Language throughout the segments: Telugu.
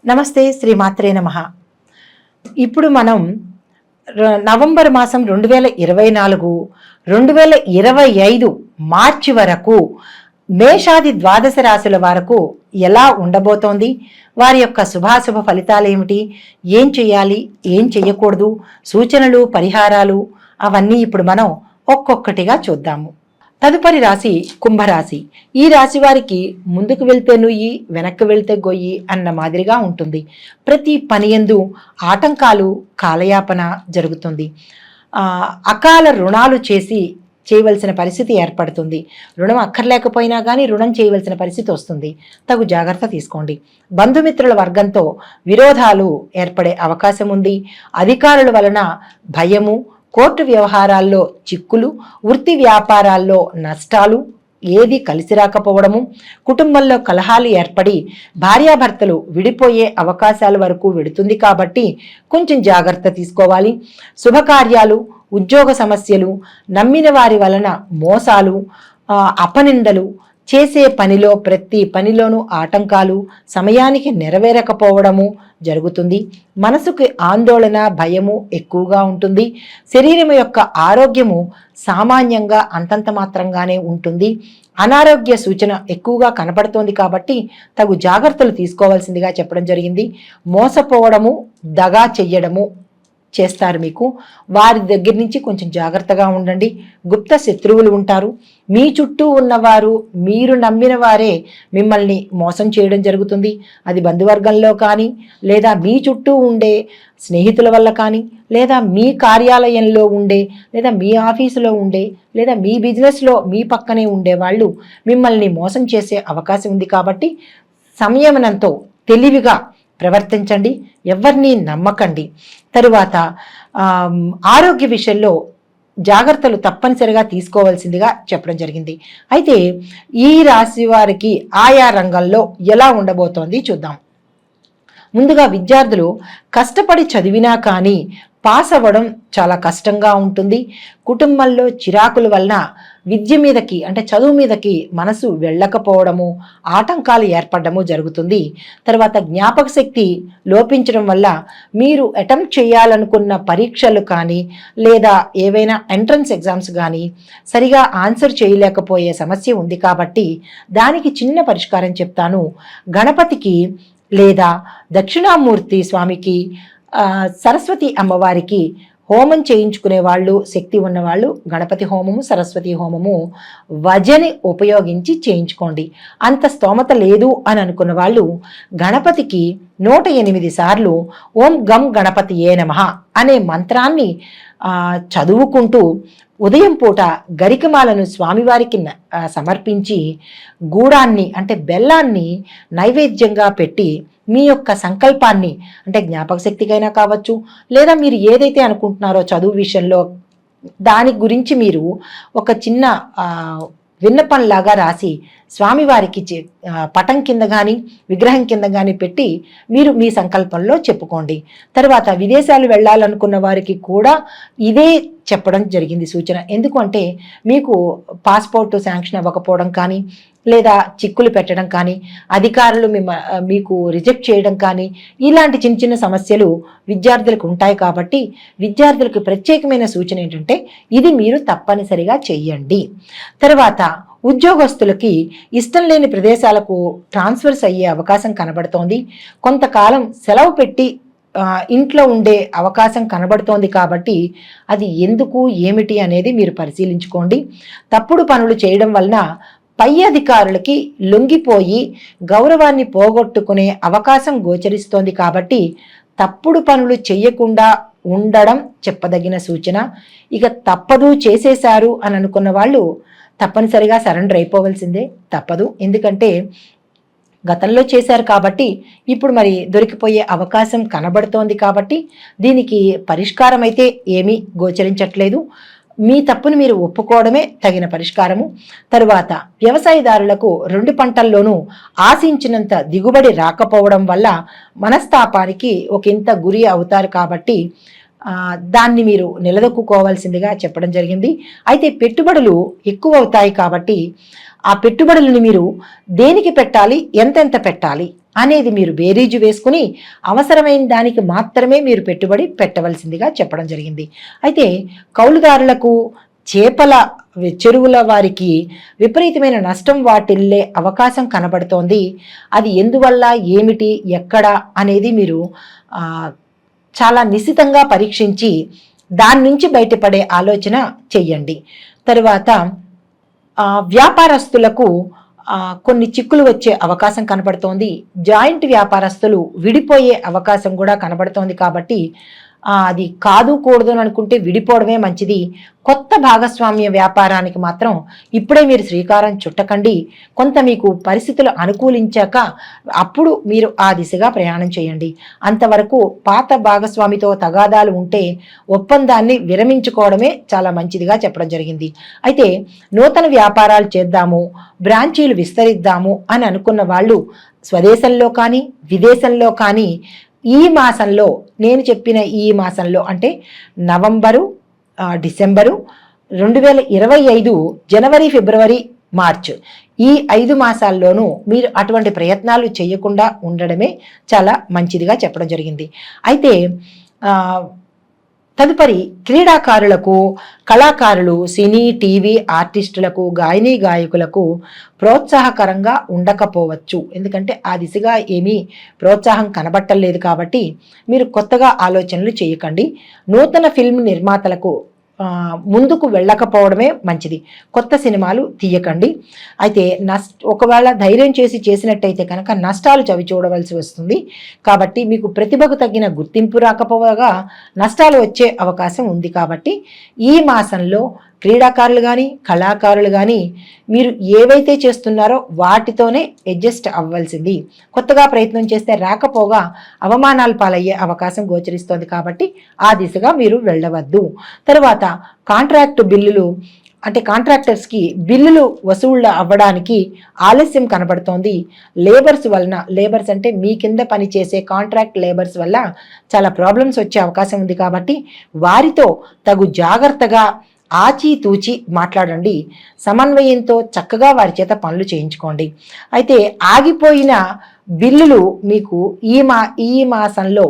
నమస్తే, శ్రీమాత్రే నమః. ఇప్పుడు మనం నవంబర్ మాసం 2024, 2025 మార్చి వరకు మేషాది ద్వాదశ రాశుల వరకు ఎలా ఉండబోతోంది, వారి యొక్క శుభాశుభ ఫలితాలు ఏమిటి, ఏం చేయాలి, ఏం చేయకూడదు, సూచనలు, పరిహారాలు అవన్నీ ఇప్పుడు మనం ఒక్కొక్కటిగా చూద్దాము. తదుపరి రాశి కుంభరాశి. ఈ రాశి వారికి ముందుకు వెళ్తే నుయ్యి, వెనక్కి వెళ్తే గొయ్యి అన్న మాదిరిగా ఉంటుంది. ప్రతి పని యందు ఆటంకాలు, కాలయాపన జరుగుతుంది. అకాల రుణాలు చేయవలసిన పరిస్థితి ఏర్పడుతుంది. రుణం అక్కర్లేకపోయినా కానీ రుణం చేయవలసిన పరిస్థితి వస్తుంది. తగు జాగ్రత్త తీసుకోండి. బంధుమిత్రుల వర్గంతో విరోధాలు ఏర్పడే అవకాశం ఉంది. అధికారుల వలన భయము, కోర్టు వ్యవహారాల్లో చిక్కులు, వృత్తి వ్యాపారాల్లో నష్టాలు, ఏది కలిసి రాకపోవడము, కుటుంబంలో కలహాలు ఏర్పడి భార్యాభర్తలు విడిపోయే అవకాశాల వరకు వెడుతుంది. కాబట్టి కొంచెం జాగ్రత్త తీసుకోవాలి. శుభకార్యాలు, ఉద్యోగ సమస్యలు, నమ్మిన వారి వలన మోసాలు, అపనిందలు, చేసే పనిలో ప్రతి పనిలోనూ ఆటంకాలు, సమయానికి నెరవేరకపోవడము జరుగుతుంది. మనసుకి ఆందోళన, భయము ఎక్కువగా ఉంటుంది. శరీరం యొక్క ఆరోగ్యము సామాన్యంగా అంతంత మాత్రంగానే ఉంటుంది. అనారోగ్య సూచన ఎక్కువగా కనపడుతోంది కాబట్టి తగు జాగ్రత్తలు తీసుకోవాల్సిందిగా చెప్పడం జరిగింది. మోసపోవడము, దగా చెయ్యడము చేస్తారు. మీకు వారి దగ్గర నుంచి కొంచెం జాగ్రత్తగా ఉండండి. గుప్త శత్రువులు ఉంటారు. మీ చుట్టూ ఉన్నవారు, మీరు నమ్మిన వారే మిమ్మల్ని మోసం చేయడం జరుగుతుంది. అది బంధువర్గంలో కానీ, లేదా మీ చుట్టూ ఉండే స్నేహితుల వల్ల కానీ, లేదా మీ కార్యాలయంలో ఉండే, లేదా మీ ఆఫీసులో ఉండే, లేదా మీ బిజినెస్లో మీ పక్కనే ఉండే వాళ్ళు మిమ్మల్ని మోసం చేసే అవకాశం ఉంది. కాబట్టి సంయమనంతో తెలివిగా ప్రవర్తించండి. ఎవరిని నమ్మకండి. తరువాత ఆరోగ్య విషయంలో జాగ్రత్తలు తప్పనిసరిగా తీసుకోవాల్సిందిగా చెప్పడం జరిగింది. అయితే ఈ రాశి వారికి ఆయా రంగంలో ఎలా ఉండబోతోంది చూద్దాం. ముందుగా విద్యార్థులు కష్టపడి చదివినా కానీ పాస్ అవ్వడం చాలా కష్టంగా ఉంటుంది. కుటుంబంలో చిరాకుల వలన విద్య మీదకి, అంటే చదువు మీదకి మనసు వెళ్ళకపోవడము, ఆటంకాలు ఏర్పడము జరుగుతుంది. తర్వాత జ్ఞాపక శక్తి లోపించడం వల్ల మీరు అటెంప్ట్ చేయాలనుకున్న పరీక్షలు కానీ, లేదా ఏవైనా ఎంట్రన్స్ ఎగ్జామ్స్ కానీ సరిగా ఆన్సర్ చేయలేకపోయే సమస్య ఉంది. కాబట్టి దానికి చిన్న పరిష్కారం చెప్తాను. గణపతికి లేదా దక్షిణామూర్తి స్వామికి, సరస్వతి అమ్మవారికి హోమం చేయించుకునే వాళ్ళు, శక్తి ఉన్నవాళ్ళు గణపతి హోమము, సరస్వతి హోమము వజని ఉపయోగించి చేయించుకోండి. అంత స్తోమత లేదు అని అనుకున్న వాళ్ళు గణపతికి 108 సార్లు ఓం గం గణపతియే నమః అనే మంత్రాన్ని చదువుకుంటూ ఉదయం పూట గరికమాలను స్వామివారికి సమర్పించి గూడాన్ని, అంటే బెల్లాన్ని నైవేద్యంగా పెట్టి మీ యొక్క సంకల్పాన్ని, అంటే జ్ఞాపక శక్తికైనా కావచ్చు, లేదా మీరు ఏదైతే అనుకుంటున్నారో చదువు విషయంలో దాని గురించి మీరు ఒక చిన్న విన్నపంలాగా రాసి స్వామివారికి పటం కింద కానీ విగ్రహం కింద కానీ పెట్టి మీరు మీ సంకల్పంలో చెప్పుకోండి. తర్వాత విదేశాలు వెళ్ళాలనుకున్న వారికి కూడా ఇదే చెప్పడం జరిగింది సూచన. ఎందుకంటే మీకు పాస్పోర్ట్ శాంక్షన్ అవ్వకపోవడం కానీ, లేదా చిక్కులు పెట్టడం కానీ, అధికారులు మీకు రిజెక్ట్ చేయడం కానీ, ఇలాంటి చిన్న చిన్న సమస్యలు విద్యార్థులకు ఉంటాయి. కాబట్టి విద్యార్థులకు ప్రత్యేకమైన సూచన ఏంటంటే ఇది మీరు తప్పనిసరిగా చెయ్యండి. తర్వాత ఉద్యోగస్తులకి ఇష్టం లేని ప్రదేశాలకు ట్రాన్స్ఫర్స్ అయ్యే అవకాశం కనబడుతోంది. కొంతకాలం సెలవు పెట్టి ఇంట్లో ఉండే అవకాశం కనబడుతోంది. కాబట్టి అది ఎందుకు, ఏమిటి అనేది మీరు పరిశీలించుకోండి. తప్పుడు పనులు చేయడం వలన పై అధికారులకి లొంగిపోయి గౌరవాన్ని పోగొట్టుకునే అవకాశం గోచరిస్తోంది. కాబట్టి తప్పుడు పనులు చేయకుండా ఉండడం చెప్పదగిన సూచన. ఇక తప్పదు, చేసేశారు అని అనుకున్న వాళ్ళు తప్పనిసరిగా సరెండర్ అయిపోవలసిందే, తప్పదు. ఎందుకంటే గతంలో చేశారు కాబట్టి ఇప్పుడు మరి దొరికిపోయే అవకాశం కనబడుతోంది. కాబట్టి దీనికి పరిష్కారం అయితే ఏమీ గోచరించట్లేదు. మీ తప్పును మీరు ఒప్పుకోవడమే తగిన పరిష్కారము. తరువాత వ్యవసాయదారులకు 2 పంటల్లోనూ ఆశించినంత దిగుబడి రాకపోవడం వల్ల మనస్తాపానికి ఒకంత గురి అవుతారు. కాబట్టి దాన్ని మీరు నిలదొక్కుకోవాల్సిందిగా చెప్పడం జరిగింది. అయితే పెట్టుబడులు ఎక్కువ అవుతాయి. కాబట్టి ఆ పెట్టుబడులను మీరు దేనికి పెట్టాలి, ఎంతెంత పెట్టాలి అనేది మీరు బేరీజు వేసుకుని అవసరమైన దానికి మాత్రమే మీరు పెట్టుబడి పెట్టవలసిందిగా చెప్పడం జరిగింది. అయితే కౌలుదారులకు చేపల చెరువుల వారికి విపరీతమైన నష్టం వాటిల్లే అవకాశం కనబడుతోంది. అది ఎందువల్ల, ఏమిటి, ఎక్కడ అనేది మీరు చాలా నిశితంగా పరీక్షించి దాని నుంచి బయటపడే ఆలోచన చెయ్యండి. తరువాత వ్యాపారస్తులకు కొన్ని చిక్కులు వచ్చే అవకాశం కనబడుతోంది. జాయింట్ వ్యాపారస్తులు విడిపోయే అవకాశం కూడా కనబడుతోంది. కాబట్టి అది కాదు కూడదు అని అనుకుంటే విడిపోవడమే మంచిది. కొత్త భాగస్వామ్య వ్యాపారానికి మాత్రం ఇప్పుడే మీరు శ్రీకారం చుట్టకండి. కొంత మీకు పరిస్థితులు అనుకూలించాక అప్పుడు మీరు ఆ దిశగా ప్రయాణం చేయండి. అంతవరకు పాత భాగస్వామితో తగాదాలు ఉంటే ఒప్పందాన్ని విరమించుకోవడమే చాలా మంచిదిగా చెప్పడం జరిగింది. అయితే నూతన వ్యాపారాలు చేద్దాము, బ్రాంచీలు విస్తరిద్దాము అని అనుకున్న వాళ్ళు స్వదేశంలో కానీ విదేశంలో కానీ ఈ మాసంలో, నేను చెప్పిన ఈ మాసంలో అంటే నవంబరు, డిసెంబరు, 2025 జనవరి, ఫిబ్రవరి, మార్చ్ ఈ 5 మాసాల్లోనూ మీరు అటువంటి ప్రయత్నాలు చేయకుండా ఉండడమే చాలా మంచిదిగా చెప్పడం జరిగింది. అయితే తదుపరి క్రీడాకారులకు, కళాకారులు, సినీ, టీవీ ఆర్టిస్టులకు, గాయనీ గాయకులకు ప్రోత్సాహకరంగా ఉండకపోవచ్చు. ఎందుకంటే ఆ దిశగా ఏమీ ప్రోత్సాహం కనబట్టలేదు. కాబట్టి మీరు కొత్తగా ఆలోచనలు చేయకండి. నూతన ఫిల్మ్ నిర్మాతలకు ముందుకు వెళ్ళకపోవడమే మంచిది. కొత్త సినిమాలు తీయకండి. అయితే ఒకవేళ ధైర్యం చేసినట్టయితే కనుక నష్టాలు చవి చూడవలసి వస్తుంది. కాబట్టి మీకు ప్రతిభకు తగ్గిన గుర్తింపు రాకపోగా నష్టాలు వచ్చే అవకాశం ఉంది. కాబట్టి ఈ మాసంలో క్రీడాకారులు కానీ కళాకారులు కానీ మీరు ఏవైతే చేస్తున్నారో వాటితోనే అడ్జస్ట్ అవ్వాల్సింది. కొత్తగా ప్రయత్నం చేస్తే రాకపోగా అవమానాలు పాలయ్యే అవకాశం గోచరిస్తోంది. కాబట్టి ఆ దిశగా మీరు వెళ్ళవద్దు. తర్వాత కాంట్రాక్ట్ బిల్లులు అంటే కాంట్రాక్టర్స్కి బిల్లులు వసూళ్లు అవ్వడానికి ఆలస్యం కనబడుతోంది. లేబర్స్ అంటే మీ కింద పనిచేసే కాంట్రాక్ట్ లేబర్స్ వల్ల చాలా ప్రాబ్లమ్స్ వచ్చే అవకాశం ఉంది. కాబట్టి వారితో తగు జాగ్రత్తగా ఆచితూచి మాట్లాడండి. సమన్వయంతో చక్కగా వారి చేత పనులు చేయించుకోండి. అయితే ఆగిపోయిన బిల్లులు మీకు ఈ మాసంలో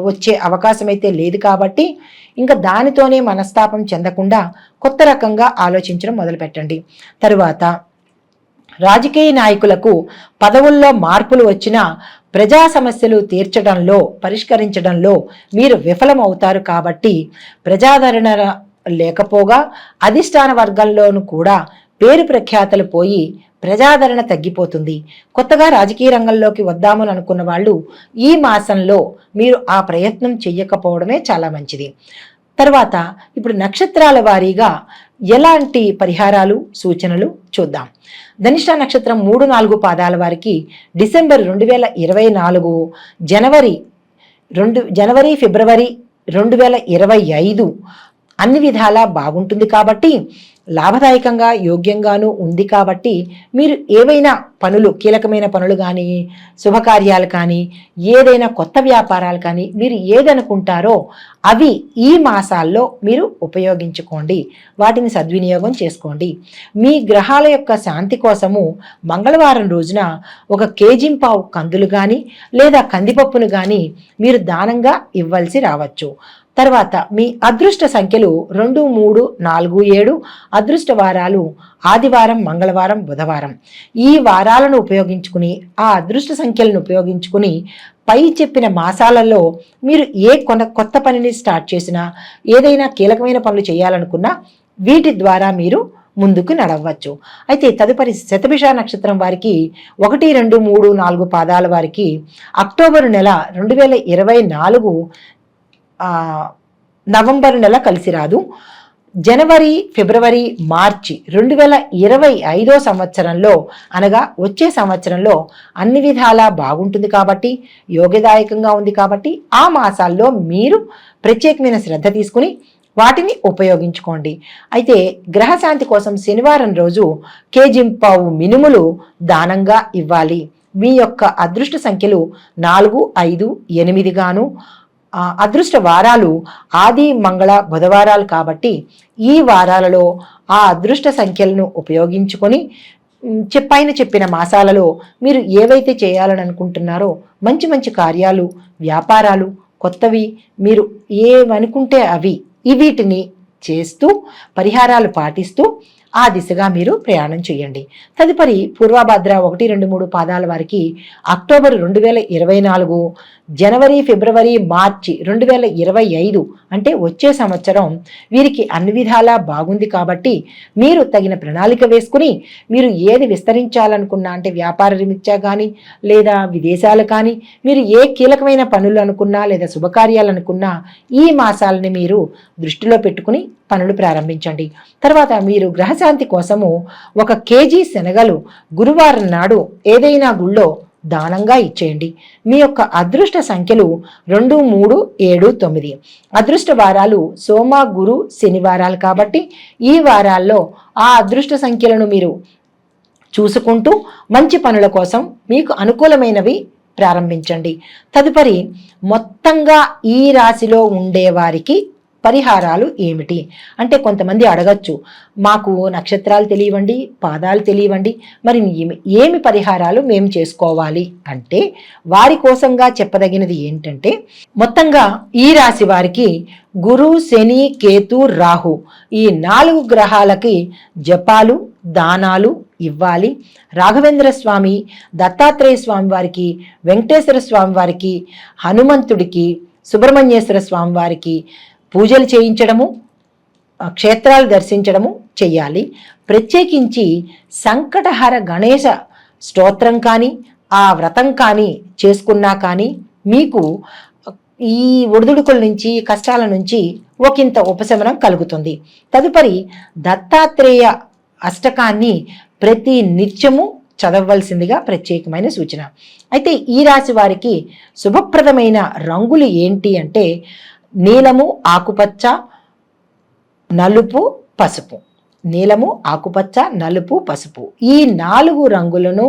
వచ్చే అవకాశం అయితే లేదు. కాబట్టి ఇంకా దానితోనే మనస్తాపం చెందకుండా కొత్త రకంగా ఆలోచించడం మొదలుపెట్టండి. తరువాత రాజకీయ నాయకులకు పదవుల్లో మార్పులు వచ్చినా ప్రజా సమస్యలు తీర్చడంలో, పరిష్కరించడంలో మీరు విఫలమవుతారు. కాబట్టి ప్రజాదరణ లేకపోగా అధిష్టాన వర్గంలోనూ కూడా పేరు ప్రఖ్యాతలు పోయి ప్రజాదరణ తగ్గిపోతుంది. కొత్తగా రాజకీయ రంగంలోకి వద్దామని అనుకున్న వాళ్ళు ఈ మాసంలో మీరు ఆ ప్రయత్నం చెయ్యకపోవడమే చాలా మంచిది. తర్వాత ఇప్పుడు నక్షత్రాల వారీగా ఎలాంటి పరిహారాలు, సూచనలు చూద్దాం. ధనిష్ట నక్షత్రం 3-4 పాదాల వారికి డిసెంబర్ 2024, జనవరి, ఫిబ్రవరి 2025 అన్ని విధాలా బాగుంటుంది. కాబట్టి లాభదాయకంగా, యోగ్యంగానూ ఉంది. కాబట్టి మీరు ఏవైనా పనులు, కీలకమైన పనులు కానీ, శుభకార్యాలు కానీ, ఏదైనా కొత్త వ్యాపారాలు కానీ మీరు ఏదనుకుంటారో అవి ఈ మాసాల్లో మీరు ఉపయోగించుకోండి. వాటిని సద్వినియోగం చేసుకోండి. మీ గ్రహాల యొక్క శాంతి కోసము మంగళవారం రోజున 1 కేజీంపావు కందులు కానీ లేదా కందిపప్పును కానీ మీరు దానంగా ఇవ్వాల్సి రావచ్చు. తర్వాత మీ అదృష్ట సంఖ్యలు 2, 3, 4, 7. అదృష్ట వారాలు ఆదివారం, మంగళవారం, బుధవారం. ఈ వారాలను ఉపయోగించుకుని, ఆ అదృష్ట సంఖ్యలను ఉపయోగించుకుని పై చెప్పిన మాసాలలో మీరు కొత్త పనిని స్టార్ట్ చేసినా, ఏదైనా కీలకమైన పనులు చేయాలనుకున్నా వీటి ద్వారా మీరు ముందుకు నడవచ్చు. అయితే తదుపరి శతభిష నక్షత్రం వారికి 1, 2, 3, 4 పాదాల వారికి అక్టోబరు నెల 2024 నవంబర్ నెల కలిసి రాదు. జనవరి, ఫిబ్రవరి, మార్చి 2025 సంవత్సరంలో అనగా వచ్చే సంవత్సరంలో అన్ని విధాలా బాగుంటుంది. కాబట్టి యోగదాయకంగా ఉంది. కాబట్టి ఆ మాసాల్లో మీరు ప్రత్యేకమైన శ్రద్ధ తీసుకుని వాటిని ఉపయోగించుకోండి. అయితే గ్రహశాంతి కోసం శనివారం రోజు కేజింపావు మినుములు దానంగా ఇవ్వాలి. మీ యొక్క అదృష్ట సంఖ్యలు 4, 5, 8 గాను, అదృష్ట వారాలు ఆది, మంగళ, బుధవారాలు. కాబట్టి ఈ వారాలలో ఆ అదృష్ట సంఖ్యలను ఉపయోగించుకొని పైన చెప్పిన మాసాలలో మీరు ఏవైతే చేయాలని అనుకుంటున్నారో మంచి మంచి కార్యాలు, వ్యాపారాలు, కొత్తవి మీరు ఏమనుకుంటే అవి వీటిని చేస్తూ పరిహారాలు పాటిస్తూ ఆ దిశగా మీరు ప్రయాణం చేయండి. తదుపరి పూర్వభద్ర 1, 2, 3 పాదాల వారికి అక్టోబర్ 2024, జనవరి, ఫిబ్రవరి, మార్చి 2025 అంటే వచ్చే సంవత్సరం వీరికి అన్ని విధాలా బాగుంది. కాబట్టి మీరు తగిన ప్రణాళిక వేసుకుని మీరు ఏది విస్తరించాలనుకున్నా, అంటే వ్యాపార రీత్యా కానీ లేదా విదేశాలు కానీ, మీరు ఏ కీలకమైన పనులు అనుకున్నా లేదా శుభకార్యాలు అనుకున్నా ఈ మాసాలని మీరు దృష్టిలో పెట్టుకుని పనులు ప్రారంభించండి. తర్వాత మీరు గ్రహశాంతి కోసము 1 కేజీ శనగలు గురువారం నాడు ఏదైనా గుళ్ళో దానంగా ఇచ్చేయండి. మీ యొక్క అదృష్ట సంఖ్యలు 2, 3, 7, 9. అదృష్ట వారాలు సోమ, గురు, శనివారాలు కాబట్టి ఈ వారాల్లో ఆ అదృష్ట సంఖ్యలను మీరు చూసుకుంటూ మంచి పనుల కోసం మీకు అనుకూలమైనవి ప్రారంభించండి. తదుపరి మొత్తంగా ఈ రాశిలో ఉండేవారికి పరిహారాలు ఏమిటి అంటే, కొంతమంది అడగచ్చు, మాకు నక్షత్రాలు తెలియవండి, పాదాలు తెలియవండి, మరి ఏమి పరిహారాలు మేము చేసుకోవాలి అంటే, వారి కోసంగా చెప్పదగినది ఏంటంటే, మొత్తంగా ఈ రాశి వారికి గురు, శని, కేతు, రాహు ఈ 4 గ్రహాలకి జపాలు, దానాలు ఇవ్వాలి. రాఘవేంద్ర స్వామి, దత్తాత్రేయ స్వామి వారికి, వెంకటేశ్వర స్వామి వారికి, హనుమంతుడికి, సుబ్రహ్మణ్యేశ్వర స్వామి వారికి పూజలు చేయించడము, క్షేత్రాలు దర్శించడము చెయ్యాలి. ప్రత్యేకించి సంకటహర గణేశ స్తోత్రం కానీ ఆ వ్రతం కానీ చేసుకున్నా కానీ మీకు ఈ ఒడిదుడుకుల నుంచి, కష్టాల నుంచి ఒకంత ఉపశమనం కలుగుతుంది. తదుపరి దత్తాత్రేయ అష్టకాన్ని ప్రతి నిత్యము చదవవలసిందిగా ప్రత్యేకమైన సూచన. అయితే ఈ రాశి వారికి శుభప్రదమైన రంగులు ఏంటి అంటే, నీలము, ఆకుపచ్చ, నలుపు, పసుపు. నీలము, ఆకుపచ్చ, నలుపు, పసుపు ఈ 4 రంగులను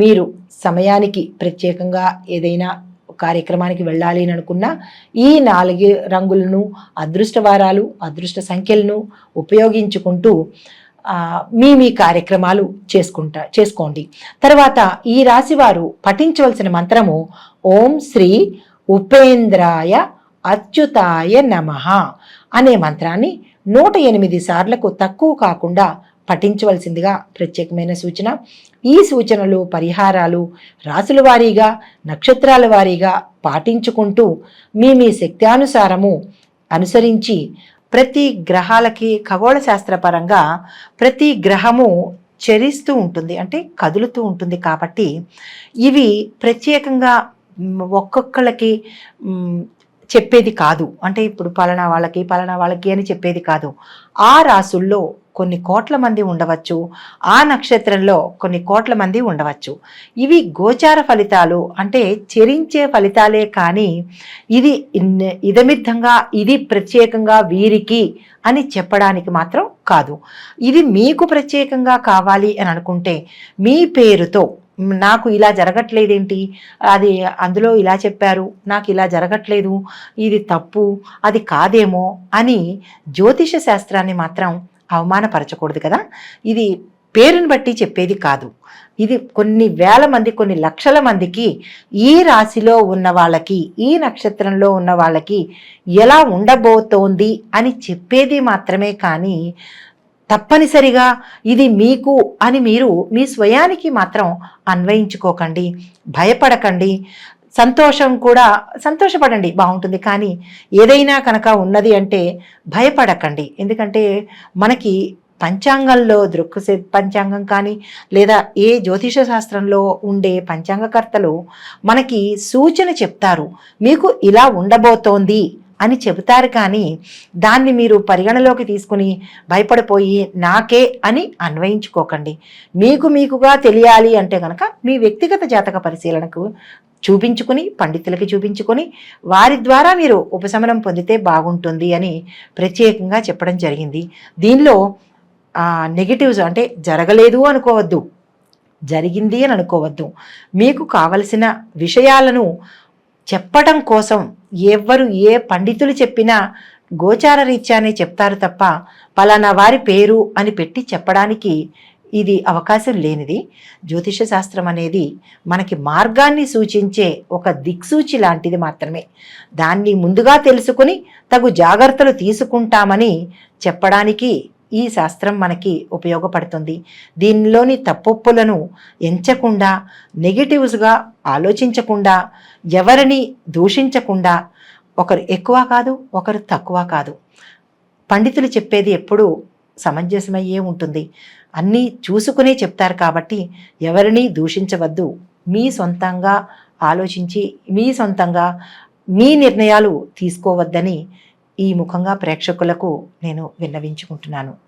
మీరు సమయానికి ప్రత్యేకంగా ఏదైనా కార్యక్రమానికి వెళ్ళాలి అని అనుకున్నా ఈ 4 రంగులను, అదృష్ట వారాలు, అదృష్ట సంఖ్యలను ఉపయోగించుకుంటూ మీ కార్యక్రమాలు చేసుకోండి. తర్వాత ఈ రాశి వారు పఠించవలసిన మంత్రము ఓం శ్రీ ఉపేంద్రాయ అచ్యుతాయ నమః అనే మంత్రాన్ని 108 సార్లకు తక్కువ కాకుండా పఠించవలసిందిగా ప్రత్యేకమైన సూచన. ఈ సూచనలు, పరిహారాలు రాసుల వారీగా, నక్షత్రాల వారీగా పాటించుకుంటూ మీ శక్త్యానుసారము అనుసరించి ప్రతి గ్రహాలకి ఖగోళ శాస్త్రపరంగా ప్రతి గ్రహము చరిస్తూ ఉంటుంది, అంటే కదులుతూ ఉంటుంది. కాబట్టి ఇవి ప్రత్యేకంగా ఒక్కొక్కళ్ళకి చెప్పేది కాదు. అంటే ఇప్పుడు పలానా వాళ్ళకి అని చెప్పేది కాదు. ఆ రాసుల్లో కొన్ని కోట్ల మంది ఉండవచ్చు, ఆ నక్షత్రంలో కొన్ని కోట్ల మంది ఉండవచ్చు. ఇవి గోచార ఫలితాలు, అంటే చెరించే ఫలితాలే కానీ ఇది ఇదమిద్ధంగా ఇది ప్రత్యేకంగా వీరికి అని చెప్పడానికి మాత్రం కాదు. ఇది మీకు ప్రత్యేకంగా కావాలి అని అనుకుంటే మీ పేరుతో, నాకు ఇలా జరగట్లేదేంటి, అది అందులో ఇలా చెప్పారు, నాకు ఇలా జరగట్లేదు, ఇది తప్పు, అది కాదేమో అని జ్యోతిష శాస్త్రాన్ని మాత్రం అవమానపరచకూడదు కదా. ఇది పేరుని బట్టి చెప్పేది కాదు. ఇది కొన్ని వేల మంది, కొన్ని లక్షల మందికి ఈ రాశిలో ఉన్న వాళ్ళకి, ఈ నక్షత్రంలో ఉన్న వాళ్ళకి ఎలా ఉండబోతోంది అని చెప్పేది మాత్రమే కానీ తప్పనిసరిగా ఇది మీకు అని మీరు మీ స్వయానికి మాత్రం అన్వయించుకోకండి, భయపడకండి. సంతోషపడండి, బాగుంటుంది. కానీ ఏదైనా కనుక ఉన్నది అంటే భయపడకండి. ఎందుకంటే మనకి పంచాంగంలో పంచాంగం కానీ లేదా ఏ జ్యోతిష శాస్త్రంలో ఉండే పంచాంగకర్తలు మనకి సూచన చెప్తారు, మీకు ఇలా ఉండబోతోంది అని చెబుతారు. కానీ దాన్ని మీరు పరిగణలోకి తీసుకుని భయపడిపోయి నాకే అని అన్వయించుకోకండి. మీకుగా తెలియాలి అంటే కనుక మీ వ్యక్తిగత జాతక పరిశీలనకు చూపించుకుని, పండితులకి చూపించుకొని వారి ద్వారా మీరు ఉపశమనం పొందితే బాగుంటుంది అని ప్రత్యేకంగా చెప్పడం జరిగింది. దీనిలో నెగిటివ్స్ అంటే జరగలేదు అనుకోవద్దు, జరిగింది అని అనుకోవద్దు. మీకు కావలసిన విషయాలను చెప్పడం కోసం ఎవరు ఏ పండితులు చెప్పినా గోచార రీత్యానే చెప్తారు తప్ప పలానా వారి పేరు అని పెట్టి చెప్పడానికి ఇది అవకాశం లేనిది. జ్యోతిష శాస్త్రం అనేది మనకి మార్గాన్ని సూచించే ఒక దిక్సూచి లాంటిది మాత్రమే. దాన్ని ముందుగా తెలుసుకుని తగు జాగ్రత్తలు తీసుకుంటామని చెప్పడానికి ఈ శాస్త్రం మనకి ఉపయోగపడుతుంది. దీనిలోని తప్పొప్పులను ఎంచకుండా, నెగిటివ్స్గా ఆలోచించకుండా, ఎవరిని దూషించకుండా, ఒకరు ఎక్కువ కాదు, ఒకరు తక్కువ కాదు. పండితులు చెప్పేది ఎప్పుడూ సమంజసమయ్యే ఉంటుంది. అన్నీ చూసుకునే చెప్తారు కాబట్టి ఎవరిని దూషించవద్దు. మీ సొంతంగా ఆలోచించి మీ సొంతంగా మీ నిర్ణయాలు తీసుకోవద్దని ఈ ముఖంగా ప్రేక్షకులకు నేను విన్నవించుకుంటున్నాను.